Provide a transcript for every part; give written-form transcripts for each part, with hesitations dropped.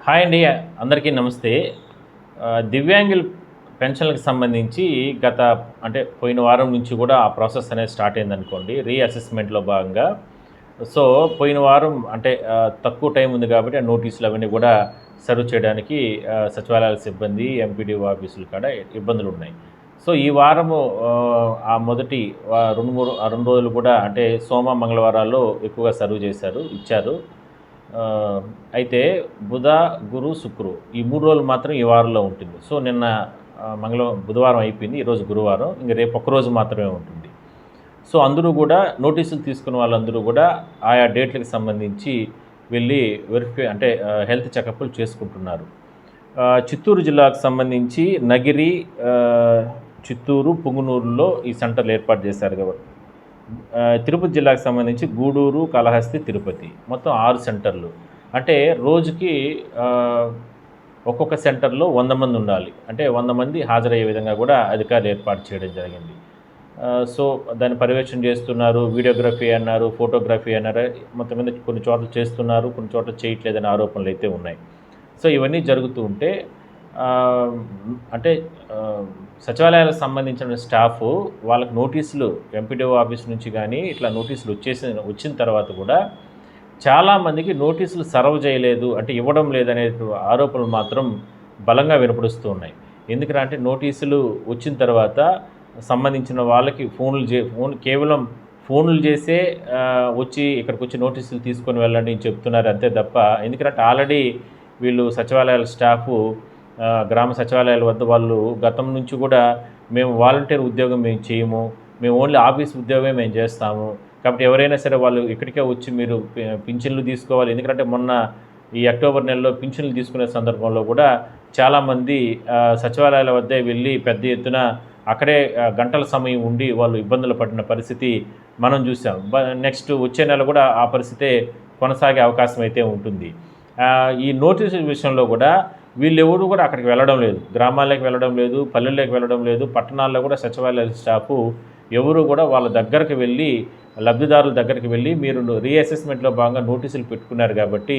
Hi అండి. అందరికీ నమస్తే. దివ్యాంగుల పెన్షన్‌లకు సంబంధించి గత అంటే పోయిన వారం నుంచి కూడా ఆ ప్రాసెస్ అనేది స్టార్ట్ అయిందనుకోండి. రీఅసెస్మెంట్‌లో భాగంగా. సో, పోయిన వారం అంటే తక్కువ టైం ఉంది కాబట్టి ఆ నోటీసులు అవన్నీ కూడా సర్వ్ చేయడానికి సచివాలయాల సిబ్బంది, ఎంపీడీఓ ఆఫీసుల కాడ ఇబ్బందులున్నాయి. సో, ఈ వారము ఆ మొదటి 2 రోజులు కూడా అంటే సోమ, మంగళవారాల్లో ఎక్కువగా సర్వ్ చేశారు, ఇచ్చారు. అయితే బుధ, గురు, శుక్రు ఈ 3 రోజులు మాత్రం ఈ వారంలో ఉంటుంది. సో, నిన్న బుధవారం అయిపోయింది. ఈరోజు గురువారం. ఇంక రేపు ఒక్కరోజు మాత్రమే ఉంటుంది. సో, అందరూ కూడా నోటీసులు తీసుకున్న వాళ్ళందరూ కూడా ఆయా డేట్లకు సంబంధించి వెళ్ళి అంటే హెల్త్ చెకప్‌లు చేసుకుంటున్నారు. చిత్తూరు జిల్లాకు సంబంధించి నగిరి, చిత్తూరు, పుంగనూరులో ఈ సెంటర్లు ఏర్పాటు చేశారు కాబట్టి తిరుపతి జిల్లాకు సంబంధించి గూడూరు, కాళహస్తి, తిరుపతి మొత్తం 6 సెంటర్లు. అంటే రోజుకి ఒక్కొక్క సెంటర్లో 100 మంది ఉండాలి. అంటే 100 మంది హాజరయ్యే విధంగా కూడా అధికారులు ఏర్పాటు చేయడం జరిగింది. సో, దాన్ని పర్యవేక్షణ చేస్తున్నారు. వీడియోగ్రఫీ అన్నారు, ఫోటోగ్రఫీ అన్నారు. మొత్తం మీద కొన్ని చోట్ల చేస్తున్నారు, కొన్ని చోట్ల చేయట్లేదనే ఆరోపణలు అయితే ఉన్నాయి. సో, ఇవన్నీ జరుగుతూ ఉంటే అంటే సచివాలయాలకు సంబంధించిన స్టాఫ్ వాళ్ళకి నోటీసులు ఎంపీడీఓ ఆఫీస్ నుంచి కానీ ఇట్లా నోటీసులు వచ్చిన తర్వాత కూడా చాలామందికి నోటీసులు సర్వ్ చేయలేదు, అంటే ఇవ్వడం లేదనే ఆరోపణలు మాత్రం బలంగా వినపడుస్తూ ఉన్నాయి. ఎందుకంటే నోటీసులు వచ్చిన తర్వాత సంబంధించిన వాళ్ళకి కేవలం ఫోన్లు చేసే వచ్చి ఇక్కడికి వచ్చి నోటీసులు తీసుకొని వెళ్ళండి అని చెప్తున్నారు అంతే తప్ప. ఎందుకంటే ఆల్రెడీ వీళ్ళు సచివాలయాల స్టాఫు గ్రామ సచివాలయాల వద్ద వాళ్ళు గతం నుంచి కూడా మేము వాలంటీర్ ఉద్యోగం మేము చేయము, మేము ఓన్లీ ఆఫీస్ ఉద్యోగమే మేము చేస్తాము, కాబట్టి ఎవరైనా సరే వాళ్ళు ఇక్కడికే వచ్చి మీరు పింఛన్లు తీసుకోవాలి. ఎందుకంటే మొన్న ఈ అక్టోబర్ నెలలో పింఛన్లు తీసుకునే సందర్భంలో కూడా చాలామంది సచివాలయాల వద్దే వెళ్ళి పెద్ద ఎత్తున అక్కడే గంటల సమయం ఉండి వాళ్ళు ఇబ్బందులు పడిన పరిస్థితి మనం చూసాం. నెక్స్ట్ వచ్చే నెల కూడా ఆ పరిస్థితే కొనసాగే అవకాశం అయితే ఉంటుంది. ఈ నోటీసుల విషయంలో కూడా వీళ్ళెవరు కూడా అక్కడికి వెళ్ళడం లేదు, గ్రామాల్లోకి వెళ్ళడం లేదు, పల్లెల్లోకి వెళ్ళడం లేదు, పట్టణాల్లో కూడా సచివాలయాల స్టాఫు ఎవరు కూడా వాళ్ళ దగ్గరికి వెళ్ళి లబ్ధిదారుల దగ్గరికి వెళ్ళి మీరు రీఅసెస్మెంట్లో భాగంగా నోటీసులు పెట్టుకున్నారు కాబట్టి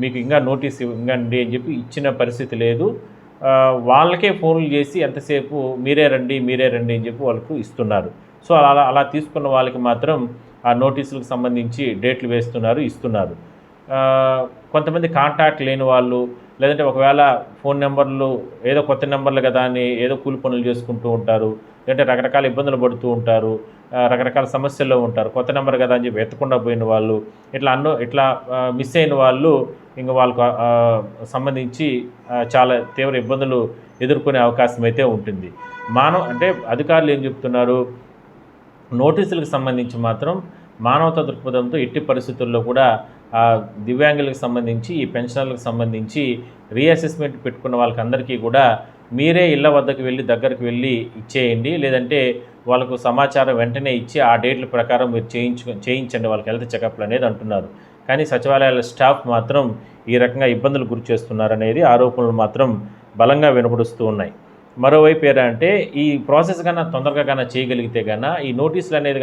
మీకు ఇంకా నోటీస్ ఇవ్వండి అని చెప్పి ఇచ్చిన పరిస్థితి లేదు. వాళ్ళకే ఫోన్లు చేసి ఎంతసేపు మీరే రండి అని చెప్పి వాళ్ళకు ఇస్తున్నారు. సో, అలా తీసుకున్న వాళ్ళకి మాత్రం ఆ నోటీసులకు సంబంధించి డేట్లు వేస్తున్నారు, ఇస్తున్నారు. కొంతమంది కాంటాక్ట్ లేని వాళ్ళు, లేదంటే ఒకవేళ ఫోన్ నెంబర్లు ఏదో కొత్త నెంబర్లు కదా అని ఏదో కూలి పనులు చేసుకుంటూ ఉంటారు, లేదంటే రకరకాల ఇబ్బందులు పడుతూ ఉంటారు, రకరకాల సమస్యల్లో ఉంటారు. కొత్త నెంబర్ కదా అని చెప్పి ఎత్తకుండా పోయిన వాళ్ళు, ఇట్లా మిస్ అయిన వాళ్ళు ఇంకా వాళ్ళకు సంబంధించి చాలా తీవ్ర ఇబ్బందులు ఎదుర్కొనే అవకాశం అయితే ఉంటుంది. అంటే అధికారులు ఏం చెప్తున్నారు, నోటీసులకు సంబంధించి మాత్రం మానవతా దృక్పథంతో ఎట్టి పరిస్థితుల్లో కూడా దివ్యాంగులకు సంబంధించి ఈ పెన్షనర్లకు సంబంధించి రీఅసెస్మెంట్ పెట్టుకున్న వాళ్ళకందరికీ కూడా మీరే ఇళ్ల వద్దకు వెళ్ళి దగ్గరికి వెళ్ళి ఇచ్చేయండి, లేదంటే వాళ్ళకు సమాచారం వెంటనే ఇచ్చి ఆ డేట్ల ప్రకారం మీరు చేయించండి వాళ్ళకి హెల్త్ చెకప్లు అనేది అంటున్నారు. కానీ సచివాలయాల స్టాఫ్ మాత్రం ఈ రకంగా ఇబ్బందులు గురి చేస్తున్నారనేది ఆరోపణలు మాత్రం బలంగా వినపడుస్తూ ఉన్నాయి. మరోవైపు ఏంటంటే ఈ ప్రాసెస్ కన్నా తొందరగా చేయగలిగితే ఈ నోటీసులు అనేది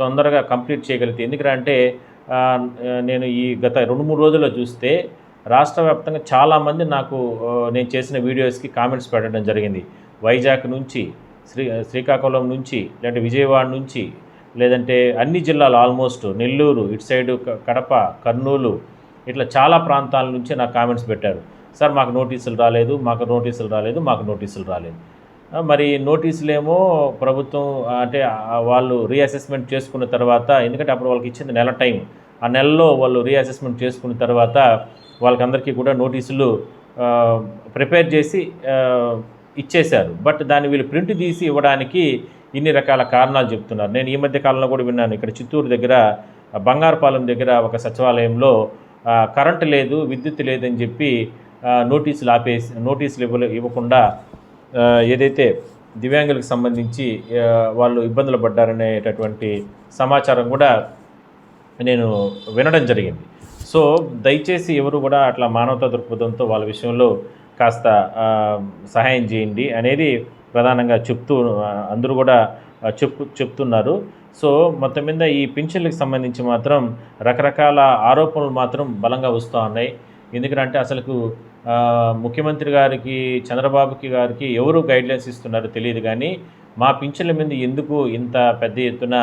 తొందరగా కంప్లీట్ చేయగలిగితే, ఎందుకంటే నేను ఈ గత 2-3 రోజుల్లో చూస్తే రాష్ట్ర వ్యాప్తంగా చాలామంది నాకు నేను చేసిన వీడియోస్కి కామెంట్స్ పెట్టడం జరిగింది. వైజాగ్ నుంచి, శ్రీకాకుళం నుంచి, లేదంటే విజయవాడ నుంచి, లేదంటే అన్ని జిల్లాలు ఆల్మోస్ట్ నెల్లూరు, ఇటు సైడు కడప, కర్నూలు, ఇట్లా చాలా ప్రాంతాల నుంచి నాకు కామెంట్స్ పెట్టారు. సార్ మాకు నోటీసులు రాలేదు. మరి నోటీసులేమో ప్రభుత్వం అంటే వాళ్ళు రీఅసెస్మెంట్ చేసుకున్న తర్వాత, ఎందుకంటే అప్పుడు వాళ్ళకి ఇచ్చింది నెల టైం, ఆ నెలలో వాళ్ళు రీఅసెస్మెంట్ చేసుకున్న తర్వాత వాళ్ళకందరికీ కూడా నోటీసులు ప్రిపేర్ చేసి ఇచ్చేశారు. బట్ దాన్ని వీళ్ళు ప్రింట్ తీసి ఇవ్వడానికి ఇన్ని రకాల కారణాలు చెప్తున్నారు. నేను ఈ మధ్య కాలంలో కూడా విన్నాను, ఇక్కడ చిత్తూరు దగ్గర బంగారుపాలెం దగ్గర ఒక సచివాలయంలో కరెంటు లేదు, విద్యుత్ లేదని చెప్పి నోటీసులు ఇవ్వకుండా ఏదైతే దివ్యాంగులకు సంబంధించి వాళ్ళు ఇబ్బందులు పడ్డారనేటటువంటి సమాచారం కూడా నేను వినడం జరిగింది. సో, దయచేసి ఎవరు కూడా అట్లా మానవతా దృక్పథంతో వాళ్ళ విషయంలో కాస్త సహాయం చేయండి అనేది ప్రధానంగా అందరూ కూడా చెప్తున్నారు. సో, మొత్తం మీద ఈ పింఛన్లకు సంబంధించి మాత్రం రకరకాల ఆరోపణలు మాత్రం బలంగా వస్తూ ఉన్నాయి. ఎందుకంటే అసలుకు ముఖ్యమంత్రి గారికి, చంద్రబాబుకి గారికి ఎవరు గైడ్లైన్స్ ఇస్తున్నారో తెలియదు కానీ, మా పింఛన్ల మీద ఎందుకు ఇంత పెద్ద ఎత్తున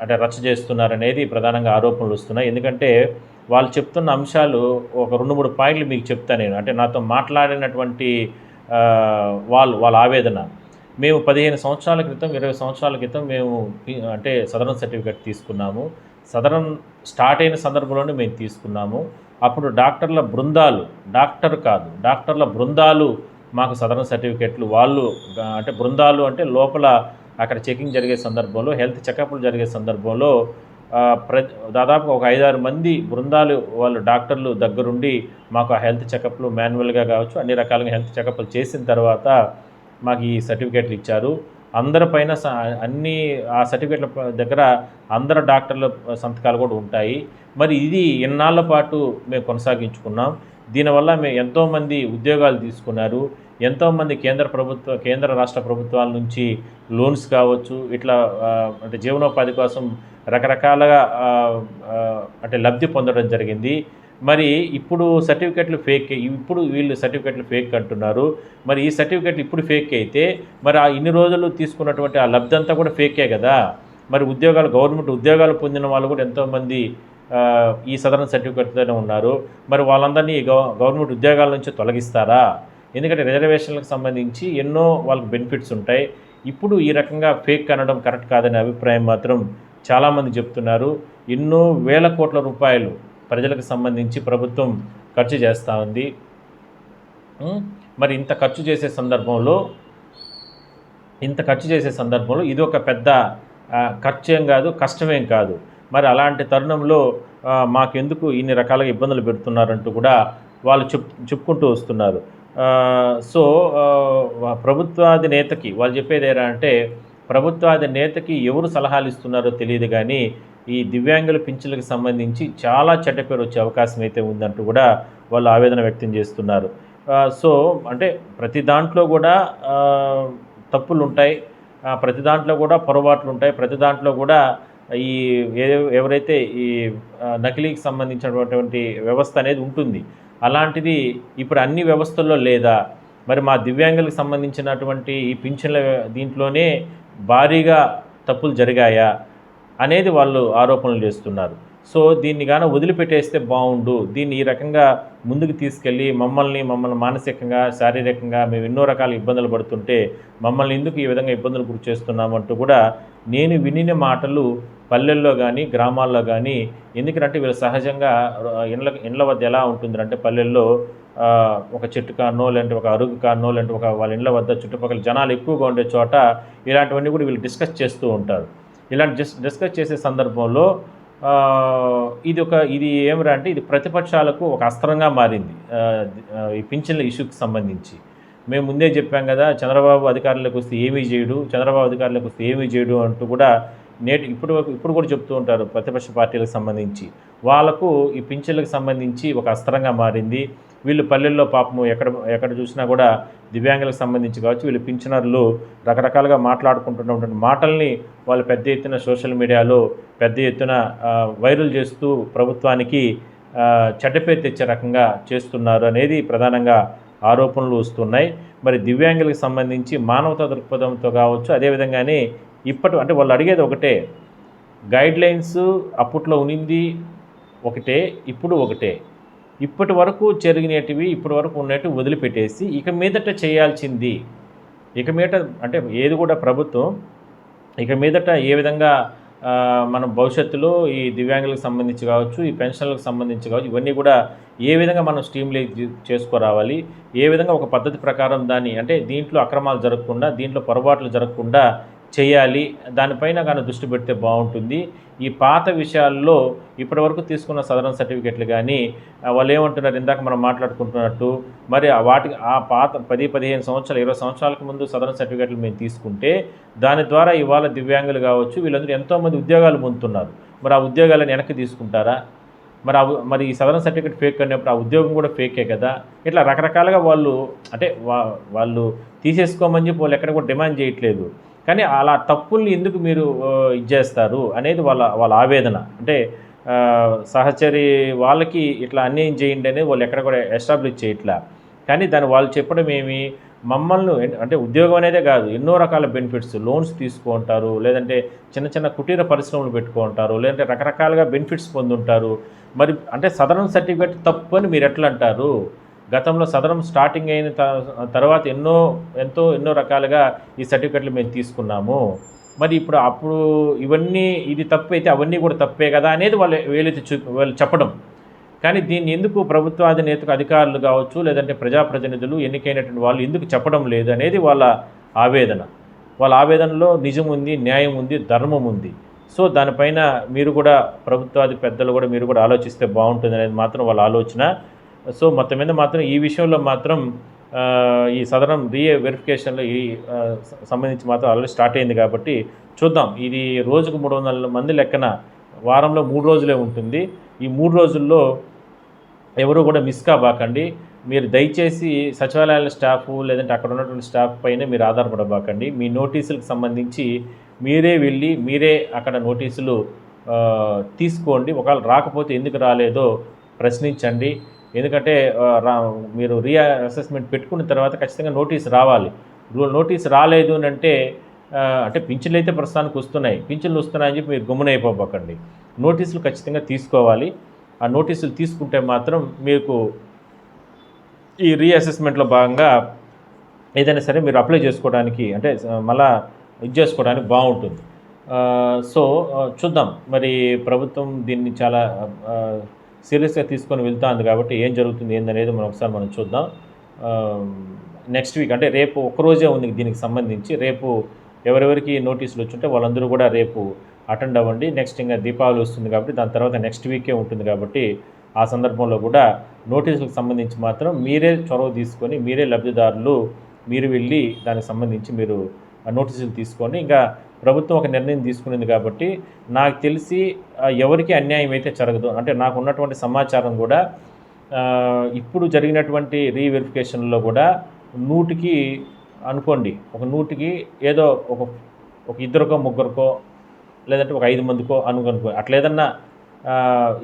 అంటే రచ్చ చేస్తున్నారనేది ప్రధానంగా ఆరోపణలు వస్తున్నాయి. ఎందుకంటే వాళ్ళు చెప్తున్న అంశాలు ఒక 2, 3 పాయింట్లు మీకు చెప్తా నేను. అంటే నాతో మాట్లాడినటువంటి వాళ్ళ ఆవేదన. మేము 15 సంవత్సరాల క్రితం, 20 సంవత్సరాల క్రితం మేము అంటే సదరన్ సర్టిఫికేట్ తీసుకున్నాము. సదరన్ స్టార్ట్ అయిన సందర్భంలోనే మేము తీసుకున్నాము. అప్పుడు డాక్టర్ల బృందాలు, డాక్టర్ కాదు, డాక్టర్ల బృందాలు మాకు సదరన్ సర్టిఫికేట్లు వాళ్ళు అంటే బృందాలు అంటే లోపల అక్కడ చెకింగ్ జరిగే సందర్భంలో, హెల్త్ చెకప్లు జరిగే సందర్భంలో దాదాపు ఒక 5-6 మంది బృందాలు వాళ్ళు డాక్టర్లు దగ్గరుండి మాకు ఆ హెల్త్ చెకప్లు మాన్యువల్గా కావచ్చు అన్ని రకాలుగా హెల్త్ చెకప్లు చేసిన తర్వాత మాకు ఈ సర్టిఫికేట్లు ఇచ్చారు. అందరిపైన అన్ని ఆ సర్టిఫికేట్ల దగ్గర అందరు డాక్టర్ల సంతకాలు కూడా ఉంటాయి. మరి ఇది ఎన్నాళ్ళ పాటు మేము కొనసాగించుకున్నాం. దీనివల్ల మేము ఎంతోమంది ఉద్యోగాలు తీసుకున్నారు. ఎంతోమంది కేంద్ర రాష్ట్ర ప్రభుత్వాల నుంచి లోన్స్ కావచ్చు, ఇట్లా అంటే జీవనోపాధి కోసం రకరకాలుగా అంటే లబ్ధి పొందడం జరిగింది. మరి ఇప్పుడు సర్టిఫికెట్లు ఫేక్, ఇప్పుడు వీళ్ళు సర్టిఫికెట్లు ఫేక్ అంటున్నారు. మరి ఈ సర్టిఫికెట్లు ఇప్పుడు ఫేక్ అయితే మరి ఆ ఇన్ని రోజులు తీసుకున్నటువంటి ఆ లబ్ధి అంతా కూడా ఫేకే కదా. మరి గవర్నమెంట్ ఉద్యోగాలు పొందిన వాళ్ళు కూడా ఎంతోమంది ఈ సదరన్ సర్టిఫికెట్తోనే ఉన్నారు. మరి వాళ్ళందరినీ గవర్నమెంట్ ఉద్యోగాల నుంచి తొలగిస్తారా? ఎందుకంటే రిజర్వేషన్లకు సంబంధించి ఎన్నో వాళ్ళకి బెనిఫిట్స్ ఉంటాయి. ఇప్పుడు ఈ రకంగా ఫేక్ అనడం కరెక్ట్ కాదనే అభిప్రాయం మాత్రం చాలామంది చెప్తున్నారు. ఎన్నో వేల కోట్ల రూపాయలు ప్రజలకు సంబంధించి ప్రభుత్వం ఖర్చు చేస్తూ ఉంది. మరి ఇంత ఖర్చు చేసే సందర్భంలో ఇది ఒక పెద్ద ఖర్చేం కాదు, కష్టమేం కాదు. మరి అలాంటి తరుణంలో మాకెందుకు ఇన్ని రకాలుగా ఇబ్బందులు పెడుతున్నారంటూ కూడా వాళ్ళు చెప్పుకుంటూ వస్తున్నారు. సో ప్రభుత్వాధినేతకి వాళ్ళు చెప్పేది ఏరా అంటే, ప్రభుత్వాధినేతకి ఎవరు సలహాలు ఇస్తున్నారో తెలియదు కానీ ఈ దివ్యాంగుల పింఛన్లకు సంబంధించి చాలా చెడ్డ పేరు వచ్చే అవకాశం అయితే ఉందంటూ కూడా వాళ్ళు ఆవేదన వ్యక్తం చేస్తున్నారు. సో అంటే ప్రతి దాంట్లో కూడా తప్పులు ఉంటాయి, ప్రతి దాంట్లో కూడా పొరపాట్లు ఉంటాయి, ప్రతి దాంట్లో కూడా ఈ ఎవరైతే ఈ నకిలీకి సంబంధించినటువంటి వ్యవస్థ అనేది ఉంటుంది. అలాంటిది ఇప్పుడు అన్ని వ్యవస్థల్లో లేదా? మరి మా దివ్యాంగులకు సంబంధించినటువంటి ఈ పింఛన్ల దీంట్లోనే భారీగా తప్పులు జరిగాయా అనేది వాళ్ళు ఆరోపణలు చేస్తున్నారు. సో దీన్ని గాన వదిలిపెట్టేస్తే బాగుండు, దీన్ని ఈ రకంగా ముందుకు తీసుకెళ్ళి మమ్మల్ని మానసికంగా, శారీరకంగా మేము ఎన్నో రకాల ఇబ్బందులు పడుతుంటే మమ్మల్ని ఎందుకు ఈ విధంగా ఇబ్బందులు గురి చేస్తున్నామంటూ కూడా నేను వినిన మాటలు పల్లెల్లో కానీ గ్రామాల్లో కానీ. ఎందుకంటే వీళ్ళు సహజంగా ఇండ్ల వద్ద ఎలా ఉంటుందంటే పల్లెల్లో ఒక చెట్టు కానో లేదంటే ఒక అరుగు కానో లేదంటే ఒక వాళ్ళ ఇండ్ల వద్ద చుట్టుపక్కల జనాలు ఎక్కువగా ఉండే చోట ఇలాంటివన్నీ కూడా వీళ్ళు డిస్కస్ చేస్తూ ఉంటారు. ఇలాంటి డిస్కస్ చేసే సందర్భంలో ఇది ఏమిరా అంటే ఇది ప్రతిపక్షాలకు ఒక అస్త్రంగా మారింది. ఈ పింఛన్ల ఇష్యూకి సంబంధించి మేము ముందే చెప్పాం కదా, చంద్రబాబు అధికారంలోకి వస్తే ఏమీ చేయడు అంటూ కూడా ఇప్పుడు కూడా చెప్తూ ఉంటారు ప్రతిపక్ష పార్టీలకు సంబంధించి. వాళ్ళకు ఈ పింఛన్లకు సంబంధించి ఒక అస్త్రంగా మారింది. వీళ్ళు పల్లెల్లో పాపము ఎక్కడ చూసినా కూడా దివ్యాంగులకు సంబంధించి కావచ్చు, వీళ్ళు పింఛనర్లు రకరకాలుగా మాట్లాడుకుంటున్నటువంటి మాటల్ని వాళ్ళు పెద్ద ఎత్తున సోషల్ మీడియాలో పెద్ద ఎత్తున వైరల్ చేస్తూ ప్రభుత్వానికి చెడ్డపేరు తెచ్చే రకంగా చేస్తున్నారు అనేది ప్రధానంగా ఆరోపణలు వస్తున్నాయి. మరి దివ్యాంగులకు సంబంధించి మానవతా దృక్పథంతో కావచ్చు, అదేవిధంగానే అంటే వాళ్ళు అడిగేది ఒకటే, గైడ్లైన్స్ అప్పట్లో ఉనింది ఒకటే, ఇప్పుడు ఒకటే. ఇప్పటి వరకు జరిగినటివి, ఇప్పటి వరకు ఉన్నటివి వదిలిపెట్టేసి ఇక మీదట చేయాల్సింది, అంటే ఏది కూడా ప్రభుత్వం ఇక మీదట ఏ విధంగా మనం భవిష్యత్తులో ఈ దివ్యాంగులకు సంబంధించి కావచ్చు, ఈ పెన్షన్లకు సంబంధించి కావచ్చు, ఇవన్నీ కూడా ఏ విధంగా మనం స్ట్రీమ్లైన్ చేసుకురావాలి, ఏ విధంగా ఒక పద్ధతి ప్రకారం దాన్ని అంటే దీంట్లో అక్రమాలు జరగకుండా, దీంట్లో పొరపాట్లు జరగకుండా చేయాలి, దానిపైన కానీ దృష్టి పెడితే బాగుంటుంది. ఈ పాత విషయాల్లో ఇప్పటివరకు తీసుకున్న సదరన్ సర్టిఫికెట్లు కానీ వాళ్ళు ఏమంటున్నారు, ఇందాక మనం మాట్లాడుకుంటున్నట్టు మరి ఆ పాత 10-15 సంవత్సరాలు 20 సంవత్సరాలకు ముందు సదరన్ సర్టిఫికెట్లు మేము తీసుకుంటే దాని ద్వారా ఇవాళ దివ్యాంగులు కావచ్చు వీళ్ళందరూ ఎంతోమంది ఉద్యోగాలు పొందుతున్నారు. మరి ఆ ఉద్యోగాలను వెనక్కి తీసుకుంటారా? మరి ఈ సదరన్ సర్టిఫికెట్ ఫేక్ అన్నప్పుడు ఆ ఉద్యోగం కూడా ఫేకే కదా. ఇట్లా రకరకాలుగా వాళ్ళు తీసేసుకోమని చెప్పి వాళ్ళు ఎక్కడ కూడా డిమాండ్ చేయట్లేదు. కానీ అలా తప్పుల్ని ఎందుకు మీరు చేస్తారు అనేది వాళ్ళ ఆవేదన. అంటే సహచరి వాళ్ళకి ఇట్లా అన్యాయం చేయండి అనేది వాళ్ళు ఎక్కడ కూడా ఎస్టాబ్లిష్ చేయట్లా. కానీ దాన్ని వాళ్ళు చెప్పడం ఏమి, మమ్మల్ని అంటే ఉద్యోగం అనేదే కాదు, ఎన్నో రకాల బెనిఫిట్స్, లోన్స్ తీసుకుంటారు, లేదంటే చిన్న చిన్న కుటీర పరిశ్రమలు పెట్టుకుంటారు, లేదంటే రకరకాలుగా బెనిఫిట్స్ పొందుంటారు. మరి అంటే సదరన్ సర్టిఫికేట్ తప్పు అని మీరు ఎట్లా అంటారు? గతంలో సదరం స్టార్టింగ్ అయిన తర్వాత ఎన్నో రకాలుగా ఈ సర్టిఫికెట్లు మేము తీసుకున్నాము. మరి ఇప్పుడు అప్పుడు ఇవన్నీ ఇది తప్పైతే అవన్నీ కూడా తప్పే కదా అనేది వాళ్ళు చెప్పడం. కానీ దీన్ని ఎందుకు ప్రభుత్వాధినేతకు అధికారులు కావచ్చు, లేదంటే ప్రజాప్రతినిధులు ఎన్నికైనటువంటి వాళ్ళు ఎందుకు చెప్పడం లేదు అనేది వాళ్ళ ఆవేదన. వాళ్ళ ఆవేదనలో నిజం ఉంది, న్యాయం ఉంది, ధర్మం ఉంది. సో దానిపైన మీరు కూడా ప్రభుత్వాది పెద్దలు కూడా మీరు కూడా ఆలోచిస్తే బాగుంటుంది అనేది మాత్రం వాళ్ళ ఆలోచన. సో మొత్తం మీద మాత్రం ఈ విషయంలో మాత్రం ఈ సదరం వెరిఫికేషన్లో సంబంధించి మాత్రం ఆల్రెడీ స్టార్ట్ అయింది కాబట్టి చూద్దాం. ఇది రోజుకు 300 మంది లెక్కన వారంలో 3 రోజులే ఉంటుంది. ఈ 3 రోజుల్లో ఎవరు కూడా మిస్ కాబాకండి. మీరు దయచేసి సచివాలయాల స్టాఫ్ లేదంటే అక్కడ ఉన్నటువంటి స్టాఫ్ పైన మీరు ఆధారపడబాకండి. మీ నోటీసులకు సంబంధించి మీరే వెళ్ళి మీరే అక్కడ నోటీసులు తీసుకోండి. ఒకవేళ రాకపోతే ఎందుకు రాలేదో ప్రశ్నించండి. ఎందుకంటే మీరు అసెస్మెంట్ పెట్టుకున్న తర్వాత ఖచ్చితంగా నోటీస్ రావాలి. నోటీస్ రాలేదు అంటే పింఛన్లు అయితే ప్రస్తుతానికి వస్తున్నాయి, పింఛన్లు వస్తున్నాయని చెప్పి మీరు గమ్మునైపోకండి. నోటీసులు ఖచ్చితంగా తీసుకోవాలి. ఆ నోటీసులు తీసుకుంటే మాత్రం మీకు ఈ రీఅసెస్మెంట్లో భాగంగా ఏదైనా సరే మీరు అప్లై చేసుకోవడానికి మళ్ళా ఇది చేసుకోవడానికి బాగుంటుంది. సో చూద్దాం, మరి ప్రభుత్వం దీన్ని చాలా సీరియస్గా తీసుకొని వెళ్తుంది కాబట్టి ఏం జరుగుతుంది ఏందనేది మనం చూద్దాం. నెక్స్ట్ వీక్ అంటే రేపు ఒక్కరోజే ఉంది దీనికి సంబంధించి. రేపు ఎవరెవరికి నోటీసులు వచ్చుంటే వాళ్ళందరూ కూడా రేపు అటెండ్ అవ్వండి. నెక్స్ట్ ఇంకా దీపావళి వస్తుంది కాబట్టి దాని తర్వాత నెక్స్ట్ వీకే ఉంటుంది కాబట్టి ఆ సందర్భంలో కూడా నోటీసులకు సంబంధించి మాత్రం మీరే చొరవ తీసుకొని మీరే లబ్ధిదారులు మీరు వెళ్ళి దానికి సంబంధించి మీరు నోటీసులు తీసుకొని, ఇంకా ప్రభుత్వం ఒక నిర్ణయం తీసుకునేది కాబట్టి నాకు తెలిసి ఎవరికి అన్యాయం అయితే జరగదు. అంటే నాకు ఉన్నటువంటి సమాచారం కూడా ఇప్పుడు జరిగినటువంటి రీవెరిఫికేషన్లో కూడా 100కి అనుకోండి, ఒక 100కి ఏదో ఒక ఇద్దరికో ముగ్గురికో లేదంటే ఒక 5 మందికో అనుకో అట్లా ఏదన్నా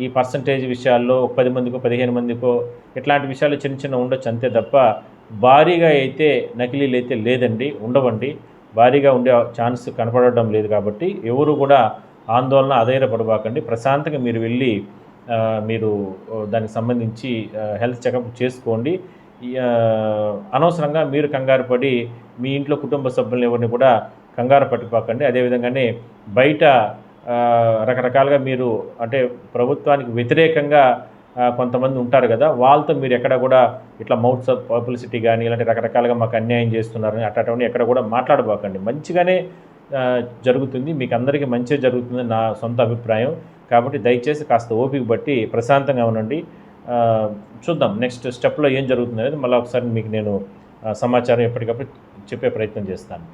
ఈ పర్సంటేజ్ విషయాల్లో 10 మందికో 15 మందికో ఇట్లాంటి విషయాలు చిన్న ఉండొచ్చు అంతే తప్ప భారీగా అయితే నకిలీలు అయితే లేదండి, ఉండవండి. భారీగా ఉండే ఛాన్స్ కనపడడం లేదు కాబట్టి ఎవరు కూడా ఆందోళన అధైర్యపడబాకండి. ప్రశాంతంగా మీరు వెళ్ళి మీరు దానికి సంబంధించి హెల్త్ చెకప్ చేసుకోండి. అనవసరంగా మీరు కంగారు పడి మీ ఇంట్లో కుటుంబ సభ్యులను ఎవరిని కూడా కంగారు పట్టిపోకండి. అదేవిధంగానే బయట రకరకాలుగా మీరు అంటే ప్రభుత్వానికి వ్యతిరేకంగా కొంతమంది ఉంటారు కదా, వాళ్ళతో మీరు ఎక్కడ కూడా ఇట్లా మౌత్స్ ఆఫ్ పబ్లిసిటీ కానీ ఇలాంటి రకరకాలుగా మాకు అన్యాయం చేస్తున్నారని అట్లాంటివన్నీ ఎక్కడ కూడా మాట్లాడబాకండి. మంచిగానే జరుగుతుంది, మీకు అందరికీ మంచిగా జరుగుతుంది నా సొంత అభిప్రాయం. కాబట్టి దయచేసి కాస్త ఓపిక బట్టి ప్రశాంతంగా ఉండండి. చూద్దాం నెక్స్ట్ స్టెప్లో ఏం జరుగుతుంది అనేది మళ్ళీ ఒకసారి మీకు నేను సమాచారం ఎప్పటికప్పుడు చెప్పే ప్రయత్నం చేస్తాను.